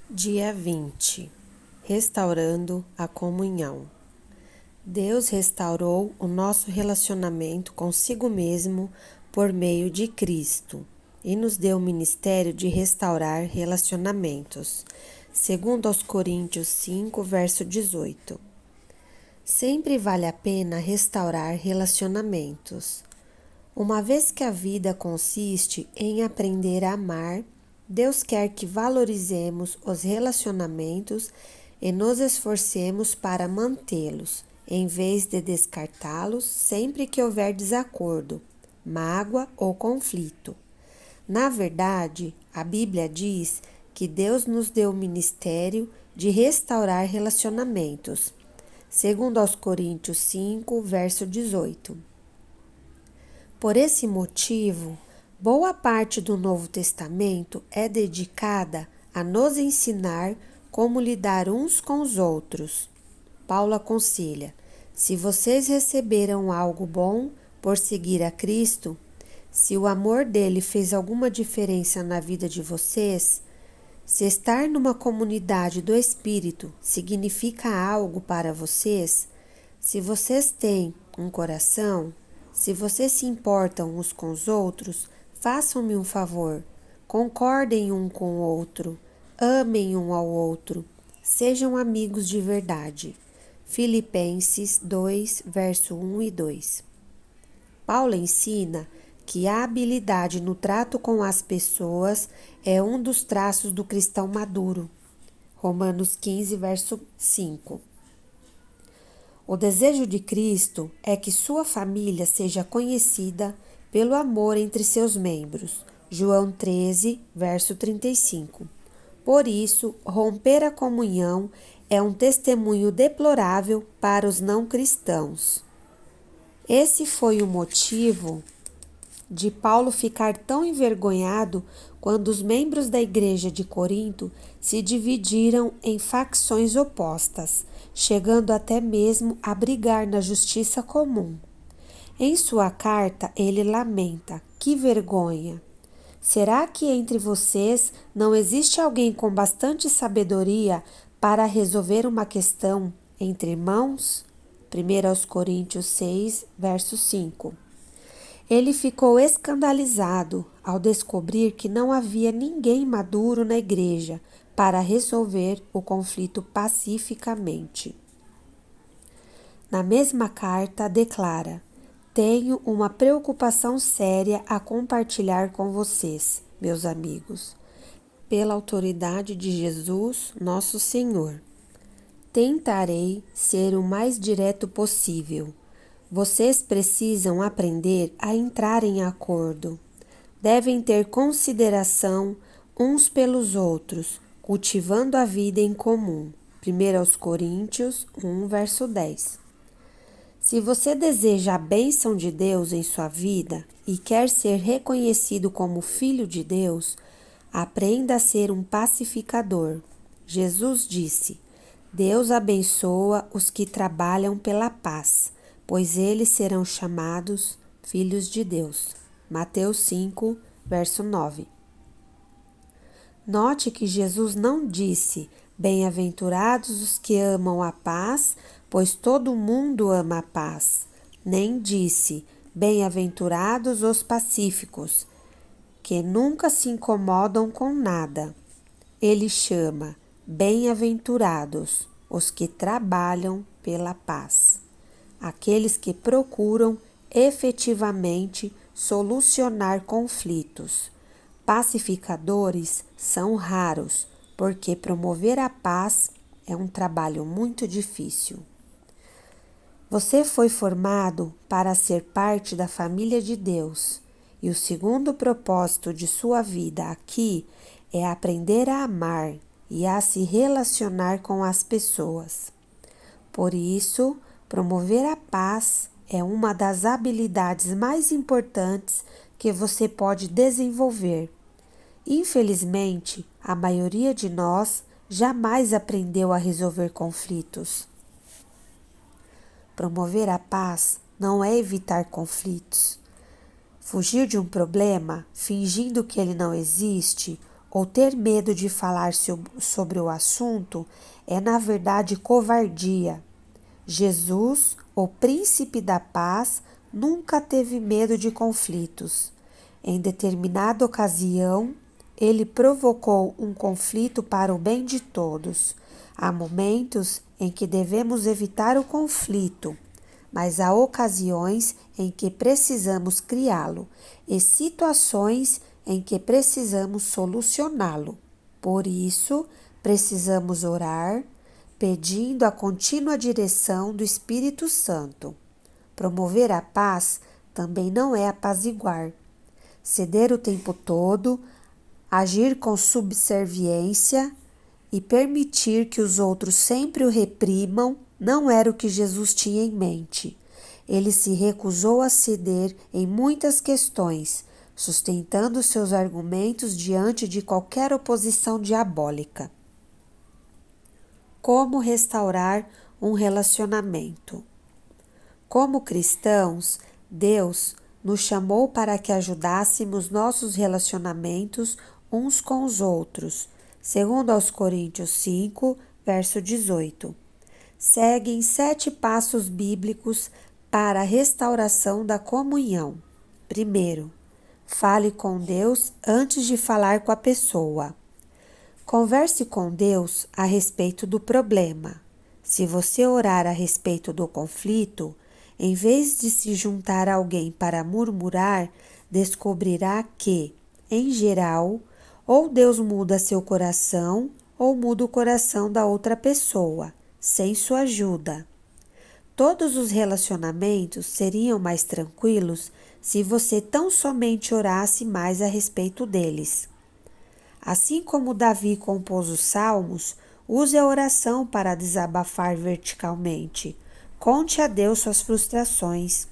Dia 20. Restaurando a comunhão. Deus restaurou o nosso relacionamento consigo mesmo por meio de Cristo e nos deu o ministério de restaurar relacionamentos, segundo aos Coríntios 5, verso 18. Sempre vale a pena restaurar relacionamentos. Uma vez que a vida consiste em aprender a amar, Deus quer que valorizemos os relacionamentos e nos esforcemos para mantê-los, em vez de descartá-los sempre que houver desacordo, mágoa ou conflito. Na verdade, a Bíblia diz que Deus nos deu o ministério de restaurar relacionamentos, segundo aos Coríntios 5, verso 18. Por esse motivo, boa parte do Novo Testamento é dedicada a nos ensinar como lidar uns com os outros. Paulo aconselha: se vocês receberam algo bom por seguir a Cristo, se o amor dele fez alguma diferença na vida de vocês, se estar numa comunidade do Espírito significa algo para vocês, se vocês têm um coração, se vocês se importam uns com os outros, façam-me um favor, concordem um com o outro, amem um ao outro, sejam amigos de verdade. Filipenses 2, verso 1 e 2. Paulo ensina que a habilidade no trato com as pessoas é um dos traços do cristão maduro. Romanos 15, verso 5. O desejo de Cristo é que sua família seja conhecida pelo amor entre seus membros. João 13, verso 35. Por isso, romper a comunhão é um testemunho deplorável para os não cristãos. Esse foi o motivo de Paulo ficar tão envergonhado quando os membros da igreja de Corinto se dividiram em facções opostas, chegando até mesmo a brigar na justiça comum. Em sua carta, ele lamenta: que vergonha! Será que entre vocês não existe alguém com bastante sabedoria para resolver uma questão entre irmãos? 1 Coríntios 6, verso 5. Ele ficou escandalizado ao descobrir que não havia ninguém maduro na igreja para resolver o conflito pacificamente. Na mesma carta, declara: tenho uma preocupação séria a compartilhar com vocês, meus amigos, pela autoridade de Jesus, nosso Senhor. Tentarei ser o mais direto possível. Vocês precisam aprender a entrar em acordo. Devem ter consideração uns pelos outros, cultivando a vida em comum. 1 Coríntios 1, verso 10. Se você deseja a bênção de Deus em sua vida e quer ser reconhecido como filho de Deus, aprenda a ser um pacificador. Jesus disse: Deus abençoa os que trabalham pela paz, pois eles serão chamados filhos de Deus. Mateus 5, verso 9. Note que Jesus não disse: bem-aventurados os que amam a paz, pois todo mundo ama a paz. Nem disse: bem-aventurados os pacíficos, que nunca se incomodam com nada. Ele chama bem-aventurados os que trabalham pela paz, aqueles que procuram efetivamente solucionar conflitos. Pacificadores são raros, porque promover a paz é um trabalho muito difícil. Você foi formado para ser parte da família de Deus, e o segundo propósito de sua vida aqui é aprender a amar e a se relacionar com as pessoas. Por isso, promover a paz é uma das habilidades mais importantes que você pode desenvolver. Infelizmente, a maioria de nós jamais aprendeu a resolver conflitos. Promover a paz não é evitar conflitos. Fugir de um problema fingindo que ele não existe ou ter medo de falar sobre o assunto é, na verdade, covardia. Jesus, o príncipe da paz, nunca teve medo de conflitos. Em determinada ocasião, ele provocou um conflito para o bem de todos. Há momentos em que devemos evitar o conflito, mas há ocasiões em que precisamos criá-lo e situações em que precisamos solucioná-lo. Por isso, precisamos orar, pedindo a contínua direção do Espírito Santo. Promover a paz também não é apaziguar. Ceder o tempo todo, agir com subserviência e permitir que os outros sempre o reprimam não era o que Jesus tinha em mente. Ele se recusou a ceder em muitas questões, sustentando seus argumentos diante de qualquer oposição diabólica. Como restaurar um relacionamento? Como cristãos, Deus nos chamou para que ajudássemos nossos relacionamentos uns com os outros. Segundo aos Coríntios 5, verso 18. Seguem 7 passos bíblicos para a restauração da comunhão. Primeiro, fale com Deus antes de falar com a pessoa. Converse com Deus a respeito do problema. Se você orar a respeito do conflito, em vez de se juntar a alguém para murmurar, descobrirá que, em geral, ou Deus muda seu coração ou muda o coração da outra pessoa, sem sua ajuda. Todos os relacionamentos seriam mais tranquilos se você tão somente orasse mais a respeito deles. Assim como Davi compôs os salmos, use a oração para desabafar verticalmente. Conte a Deus suas frustrações.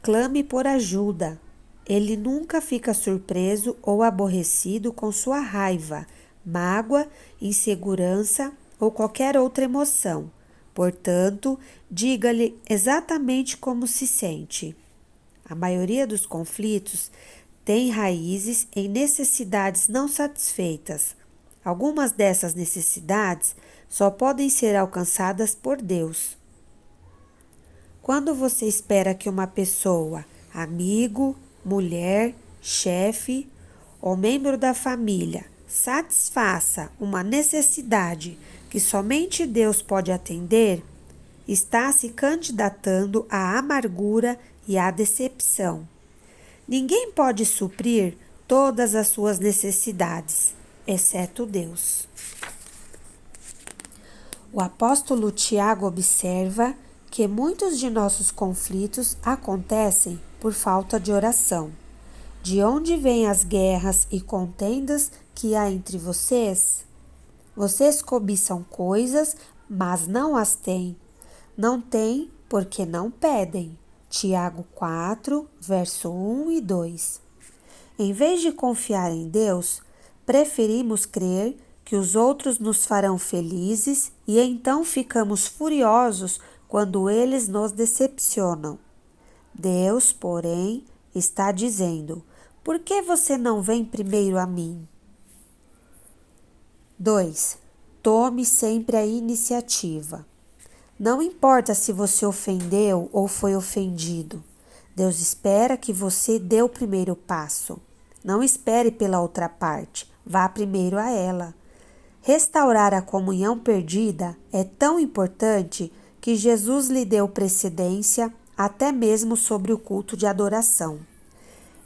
Clame por ajuda. Ele nunca fica surpreso ou aborrecido com sua raiva, mágoa, insegurança ou qualquer outra emoção. Portanto, diga-lhe exatamente como se sente. A maioria dos conflitos tem raízes em necessidades não satisfeitas. Algumas dessas necessidades só podem ser alcançadas por Deus. Quando você espera que uma pessoa, amigo, mulher, chefe ou membro da família, satisfaça uma necessidade que somente Deus pode atender, está se candidatando à amargura e à decepção. Ninguém pode suprir todas as suas necessidades, exceto Deus. O apóstolo Tiago observa que muitos de nossos conflitos acontecem por falta de oração. De onde vêm as guerras e contendas que há entre vocês? Vocês cobiçam coisas, mas não as têm. Não têm porque não pedem. Tiago 4, verso 1 e 2. Em vez de confiar em Deus, preferimos crer que os outros nos farão felizes e então ficamos furiosos quando eles nos decepcionam. Deus, porém, está dizendo: por que você não vem primeiro a mim? 2. Tome sempre a iniciativa. Não importa se você ofendeu ou foi ofendido. Deus espera que você dê o primeiro passo. Não espere pela outra parte. Vá primeiro a ela. Restaurar a comunhão perdida é tão importante que Jesus lhe deu precedência até mesmo sobre o culto de adoração.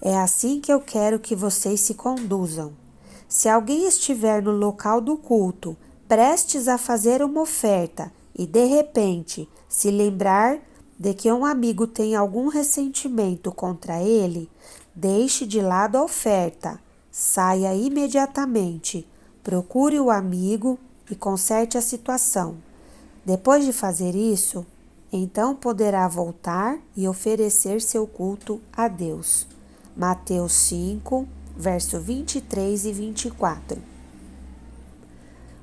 É assim que eu quero que vocês se conduzam. Se alguém estiver no local do culto, prestes a fazer uma oferta, e de repente se lembrar de que um amigo tem algum ressentimento contra ele, deixe de lado a oferta, saia imediatamente, procure o amigo e conserte a situação. Depois de fazer isso, então poderá voltar e oferecer seu culto a Deus. Mateus 5, verso 23 e 24.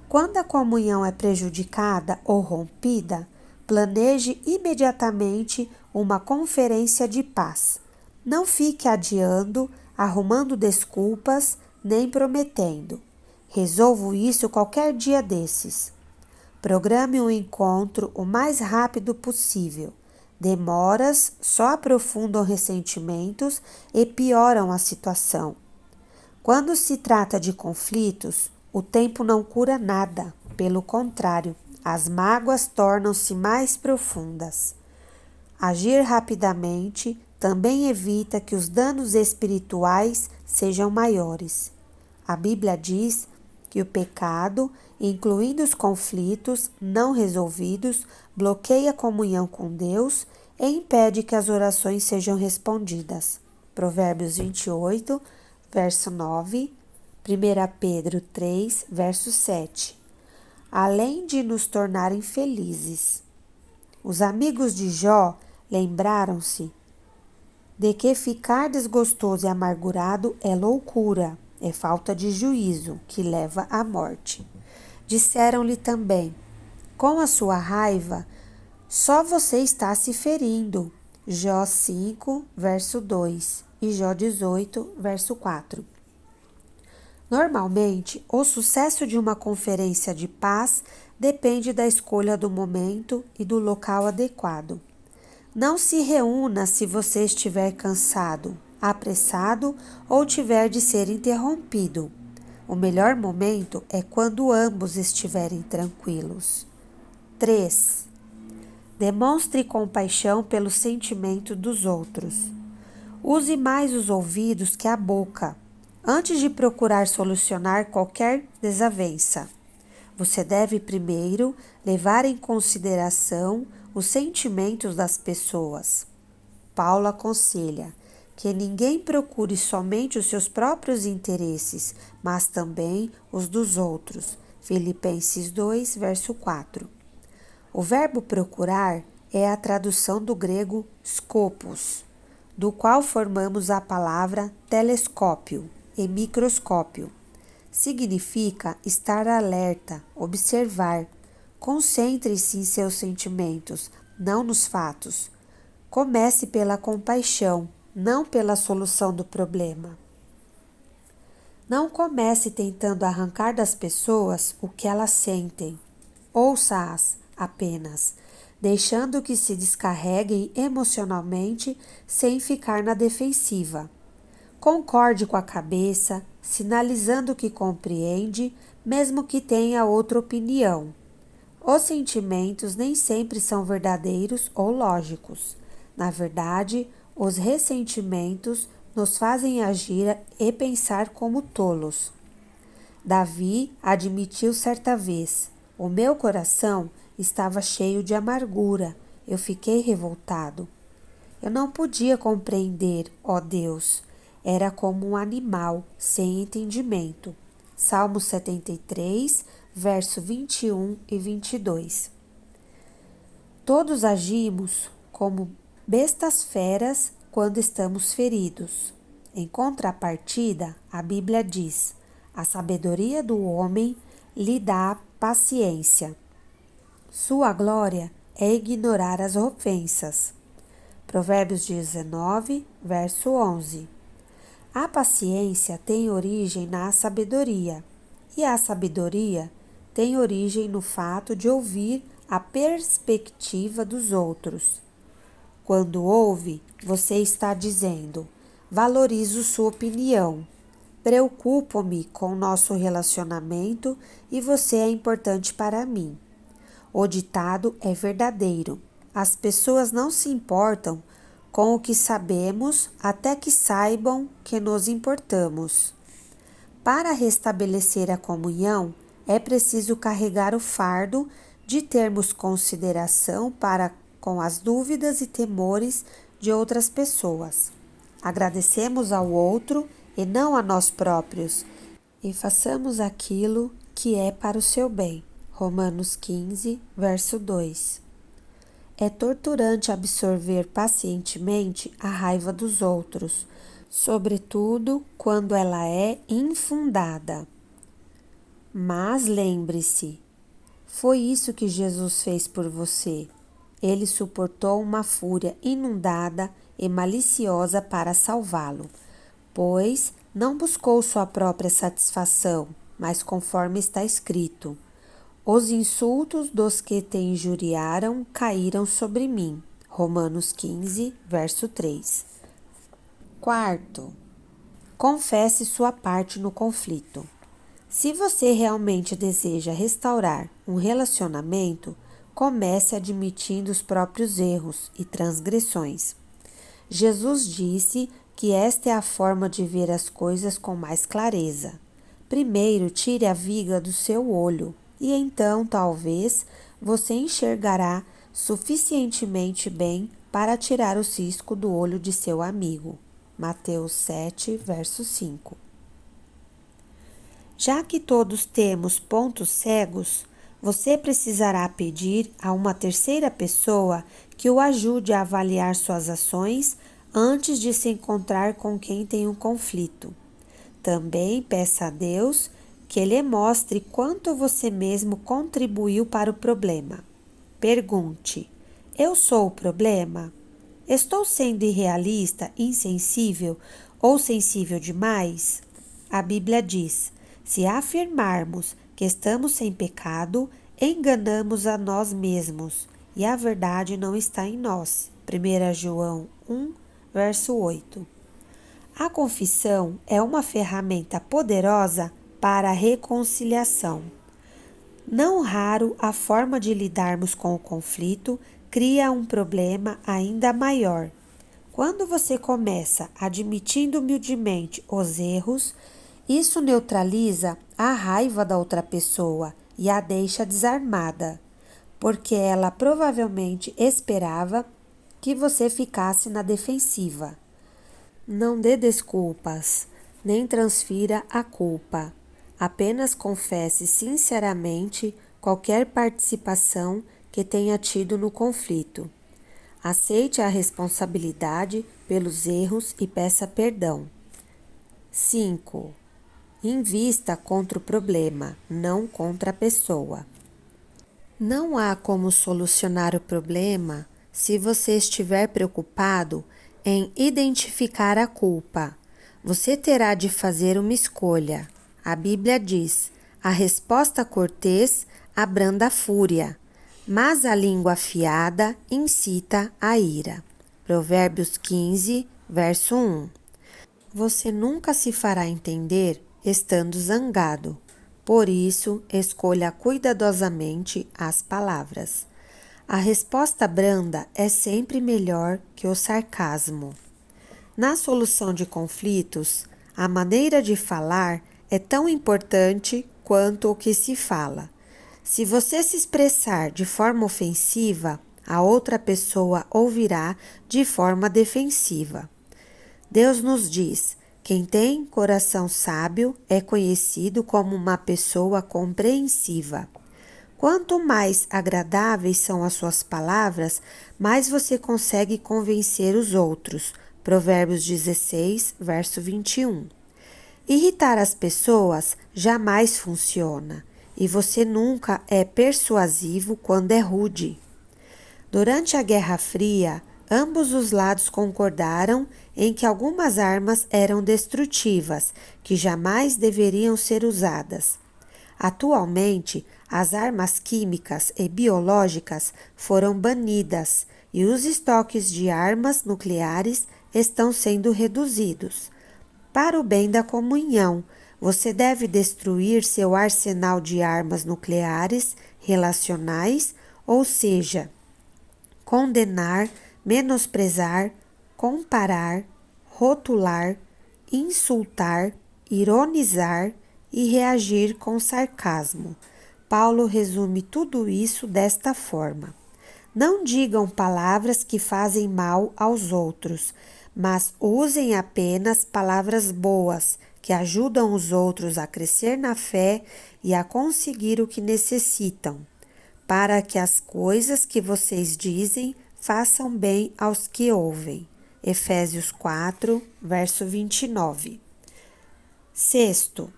Quando a comunhão é prejudicada ou rompida, planeje imediatamente uma conferência de paz. Não fique adiando, arrumando desculpas, nem prometendo. Resolvo isso qualquer dia desses. Programe um encontro o mais rápido possível. Demoras só aprofundam ressentimentos e pioram a situação. Quando se trata de conflitos, o tempo não cura nada, pelo contrário, as mágoas tornam-se mais profundas. Agir rapidamente também evita que os danos espirituais sejam maiores. A Bíblia diz que o pecado, incluindo os conflitos não resolvidos, bloqueia a comunhão com Deus e impede que as orações sejam respondidas. Provérbios 28, verso 9, 1 Pedro 3, verso 7. Além de nos tornarem felizes. Os amigos de Jó lembraram-se de que ficar desgostoso e amargurado é loucura, é falta de juízo que leva à morte. Disseram-lhe também: com a sua raiva, só você está se ferindo. Jó 5, verso 2 e Jó 18, verso 4. Normalmente, o sucesso de uma conferência de paz depende da escolha do momento e do local adequado. Não se reúna se você estiver cansado, apressado ou tiver de ser interrompido. O melhor momento é quando ambos estiverem tranquilos. 3. Demonstre compaixão pelo sentimento dos outros. Use mais os ouvidos que a boca, antes de procurar solucionar qualquer desavença. Você deve primeiro levar em consideração os sentimentos das pessoas. Paulo aconselha que ninguém procure somente os seus próprios interesses, mas também os dos outros. Filipenses 2, verso 4. O verbo procurar é a tradução do grego scopus, do qual formamos a palavra telescópio e microscópio. Significa estar alerta, observar. Concentre-se em seus sentimentos, não nos fatos. Comece pela compaixão, não pela solução do problema. Não comece tentando arrancar das pessoas o que elas sentem. Ouça-as apenas, deixando que se descarreguem emocionalmente sem ficar na defensiva. Concorde com a cabeça, sinalizando que compreende, mesmo que tenha outra opinião. Os sentimentos nem sempre são verdadeiros ou lógicos. Na verdade, os ressentimentos nos fazem agir e pensar como tolos. Davi admitiu certa vez: o meu coração estava cheio de amargura, eu fiquei revoltado. Eu não podia compreender, ó Deus, era como um animal sem entendimento. Salmo 73, verso 21 e 22. Todos agimos como bestas feras quando estamos feridos. Em contrapartida, a Bíblia diz: a sabedoria do homem lhe dá paciência. Sua glória é ignorar as ofensas. Provérbios 19, verso 11. A paciência tem origem na sabedoria, e a sabedoria tem origem no fato de ouvir a perspectiva dos outros. Quando ouve, você está dizendo: valorizo sua opinião, preocupo-me com nosso relacionamento e você é importante para mim. O ditado é verdadeiro. As pessoas não se importam com o que sabemos até que saibam que nos importamos. Para restabelecer a comunhão, é preciso carregar o fardo de termos consideração para com as dúvidas e temores de outras pessoas. Agradecemos ao outro e não a nós próprios, e façamos aquilo que é para o seu bem. Romanos 15, verso 2. É torturante absorver pacientemente a raiva dos outros, sobretudo quando ela é infundada. Mas lembre-se, foi isso que Jesus fez por você. Ele suportou uma fúria inundada e maliciosa para salvá-lo, pois não buscou sua própria satisfação, mas conforme está escrito: os insultos dos que te injuriaram caíram sobre mim. Romanos 15, verso 3. Quarto, confesse sua parte no conflito. Se você realmente deseja restaurar um relacionamento, comece admitindo os próprios erros e transgressões. Jesus disse que esta é a forma de ver as coisas com mais clareza. Primeiro, tire a viga do seu olho e então, talvez, você enxergará suficientemente bem para tirar o cisco do olho de seu amigo. Mateus 7, verso 5. Já que todos temos pontos cegos, você precisará pedir a uma terceira pessoa que o ajude a avaliar suas ações antes de se encontrar com quem tem um conflito. Também peça a Deus que lhe mostre quanto você mesmo contribuiu para o problema. Pergunte: eu sou o problema? Estou sendo irrealista, insensível ou sensível demais? A Bíblia diz: se afirmarmos que estamos sem pecado, enganamos a nós mesmos e a verdade não está em nós. 1 João 1, verso 8. A confissão é uma ferramenta poderosa para a reconciliação. Não raro, a forma de lidarmos com o conflito cria um problema ainda maior. Quando você começa admitindo humildemente os erros, isso neutraliza a raiva da outra pessoa e a deixa desarmada, porque ela provavelmente esperava que você ficasse na defensiva. Não dê desculpas, nem transfira a culpa. Apenas confesse sinceramente qualquer participação que tenha tido no conflito. Aceite a responsabilidade pelos erros e peça perdão. 5. Invista contra o problema, não contra a pessoa. Não há como solucionar o problema se você estiver preocupado em identificar a culpa. Você terá de fazer uma escolha. A Bíblia diz: a resposta cortês abranda a fúria, mas a língua afiada incita a ira. Provérbios 15, verso 1. Você nunca se fará entender estando zangado. Por isso, escolha cuidadosamente as palavras. A resposta branda é sempre melhor que o sarcasmo. Na solução de conflitos, a maneira de falar é tão importante quanto o que se fala. Se você se expressar de forma ofensiva, a outra pessoa ouvirá de forma defensiva. Deus nos diz: quem tem coração sábio é conhecido como uma pessoa compreensiva. Quanto mais agradáveis são as suas palavras, mais você consegue convencer os outros. Provérbios 16, verso 21. Irritar as pessoas jamais funciona e você nunca é persuasivo quando é rude. Durante a Guerra Fria, ambos os lados concordaram em que algumas armas eram destrutivas, que jamais deveriam ser usadas. Atualmente, as armas químicas e biológicas foram banidas e os estoques de armas nucleares estão sendo reduzidos. Para o bem da comunhão, você deve destruir seu arsenal de armas nucleares relacionais, ou seja, condenar, menosprezar, comparar, rotular, insultar, ironizar e reagir com sarcasmo. Paulo resume tudo isso desta forma: não digam palavras que fazem mal aos outros, mas usem apenas palavras boas que ajudam os outros a crescer na fé e a conseguir o que necessitam, para que as coisas que vocês dizem façam bem aos que ouvem. Efésios 4, verso 29. Sexto,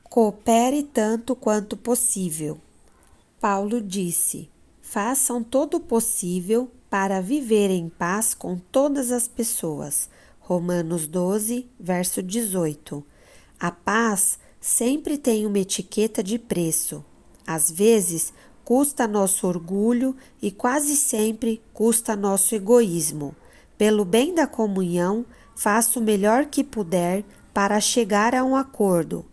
coopere tanto quanto possível. Paulo disse: façam todo o possível para viver em paz com todas as pessoas. Romanos 12, verso 18. A paz sempre tem uma etiqueta de preço. Às vezes, custa nosso orgulho e quase sempre custa nosso egoísmo. Pelo bem da comunhão, faça o melhor que puder para chegar a um acordo.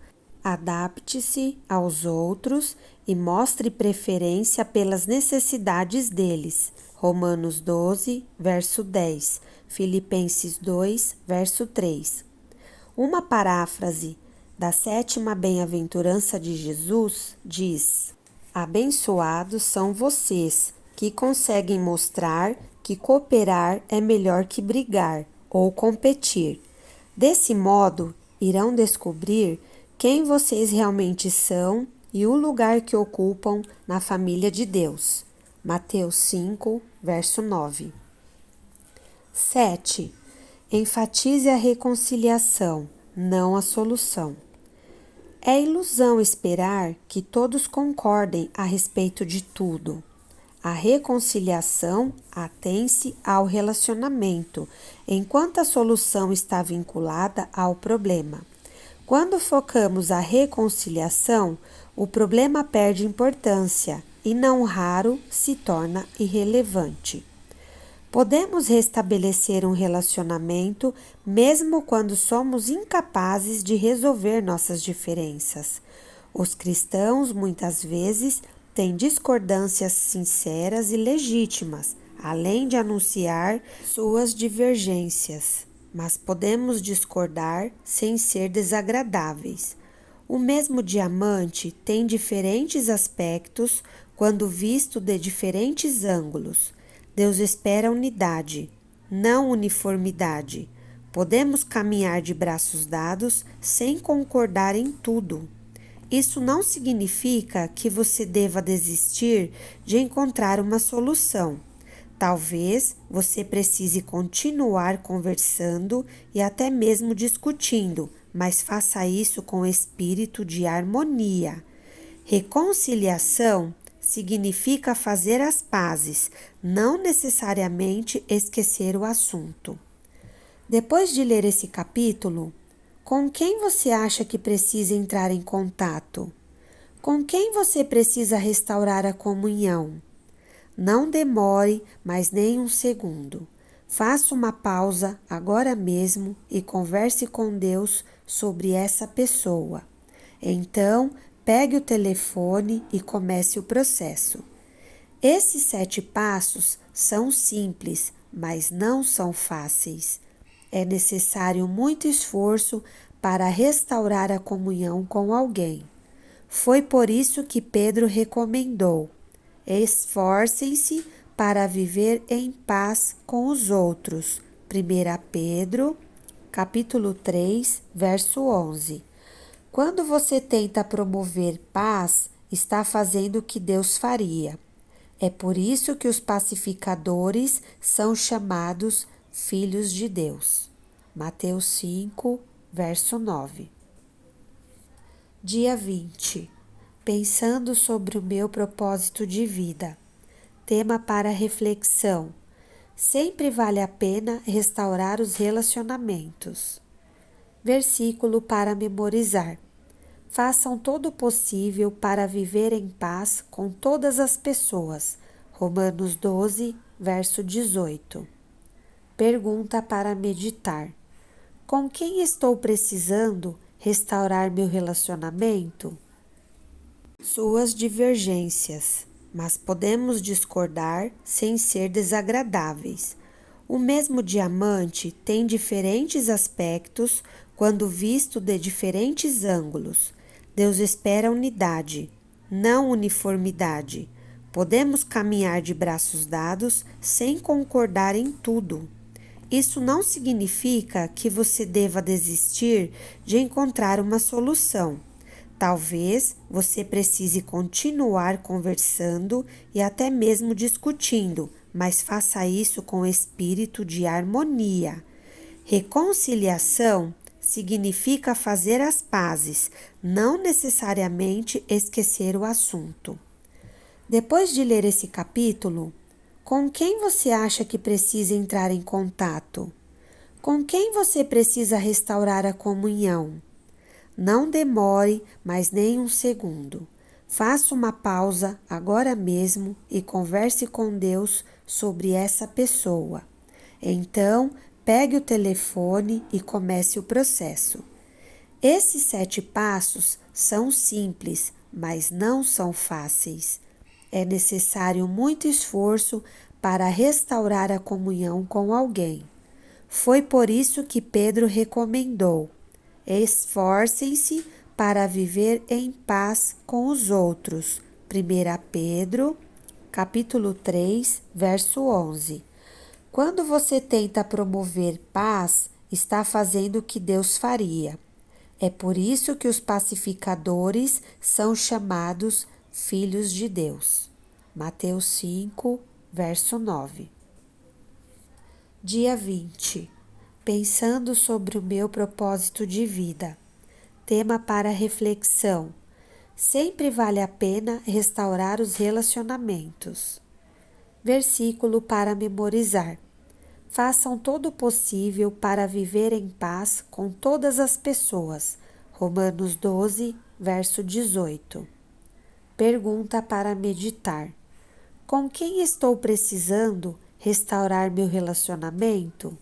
Adapte-se aos outros e mostre preferência pelas necessidades deles. Romanos 12, verso 10, Filipenses 2, verso 3. Uma paráfrase da sétima bem-aventurança de Jesus diz: abençoados são vocês que conseguem mostrar que cooperar é melhor que brigar ou competir. Desse modo, irão descobrir quem vocês realmente são e o lugar que ocupam na família de Deus. Mateus 5, verso 9. 7. Enfatize a reconciliação, não a solução. É ilusão esperar que todos concordem a respeito de tudo. A reconciliação atém-se ao relacionamento, enquanto a solução está vinculada ao problema. Quando focamos a reconciliação, o problema perde importância e, não raro, se torna irrelevante. Podemos restabelecer um relacionamento mesmo quando somos incapazes de resolver nossas diferenças. Os cristãos, muitas vezes, têm discordâncias sinceras e legítimas, além de anunciar suas divergências. Mas podemos discordar sem ser desagradáveis. O mesmo diamante tem diferentes aspectos quando visto de diferentes ângulos. Deus espera unidade, não uniformidade. Podemos caminhar de braços dados sem concordar em tudo. Isso não significa que você deva desistir de encontrar uma solução. Talvez você precise continuar conversando e até mesmo discutindo, mas faça isso com espírito de harmonia. Reconciliação significa fazer as pazes, não necessariamente esquecer o assunto. Depois de ler esse capítulo, com quem você acha que precisa entrar em contato? Com quem você precisa restaurar a comunhão? Não demore mais nem um segundo. Faça uma pausa agora mesmo e converse com Deus sobre essa pessoa. Então, pegue o telefone e comece o processo. Esses 7 passos são simples, mas não são fáceis. É necessário muito esforço para restaurar a comunhão com alguém. Foi por isso que Pedro recomendou: esforcem-se para viver em paz com os outros. 1 Pedro, capítulo 3, verso 11. Quando você tenta promover paz, está fazendo o que Deus faria. É por isso que os pacificadores são chamados filhos de Deus. Mateus 5, verso 9. Dia 20. Pensando sobre o meu propósito de vida. Tema para reflexão. Sempre vale a pena restaurar os relacionamentos. Versículo para memorizar. Façam todo o possível para viver em paz com todas as pessoas. Romanos 12, verso 18. Pergunta para meditar. Com quem estou precisando restaurar meu relacionamento? Suas divergências, mas podemos discordar sem ser desagradáveis. O mesmo diamante tem diferentes aspectos quando visto de diferentes ângulos. Deus espera unidade, não uniformidade. Podemos caminhar de braços dados sem concordar em tudo. Isso não significa que você deva desistir de encontrar uma solução. Talvez você precise continuar conversando e até mesmo discutindo, mas faça isso com espírito de harmonia. Reconciliação significa fazer as pazes, não necessariamente esquecer o assunto. Depois de ler esse capítulo, com quem você acha que precisa entrar em contato? Com quem você precisa restaurar a comunhão? Não demore mais nem um segundo. Faça uma pausa agora mesmo e converse com Deus sobre essa pessoa. Então, pegue o telefone e comece o processo. Esses 7 passos são simples, mas não são fáceis. É necessário muito esforço para restaurar a comunhão com alguém. Foi por isso que Pedro recomendou: esforcem-se para viver em paz com os outros. 1 Pedro, capítulo 3, verso 11. Quando você tenta promover paz, está fazendo o que Deus faria. É por isso que os pacificadores são chamados filhos de Deus. Mateus 5, verso 9. Dia 20. Pensando sobre o meu propósito de vida. Tema para reflexão. Sempre vale a pena restaurar os relacionamentos. Versículo para memorizar. Façam todo o possível para viver em paz com todas as pessoas. Romanos 12, verso 18. Pergunta para meditar. Com quem estou precisando restaurar meu relacionamento?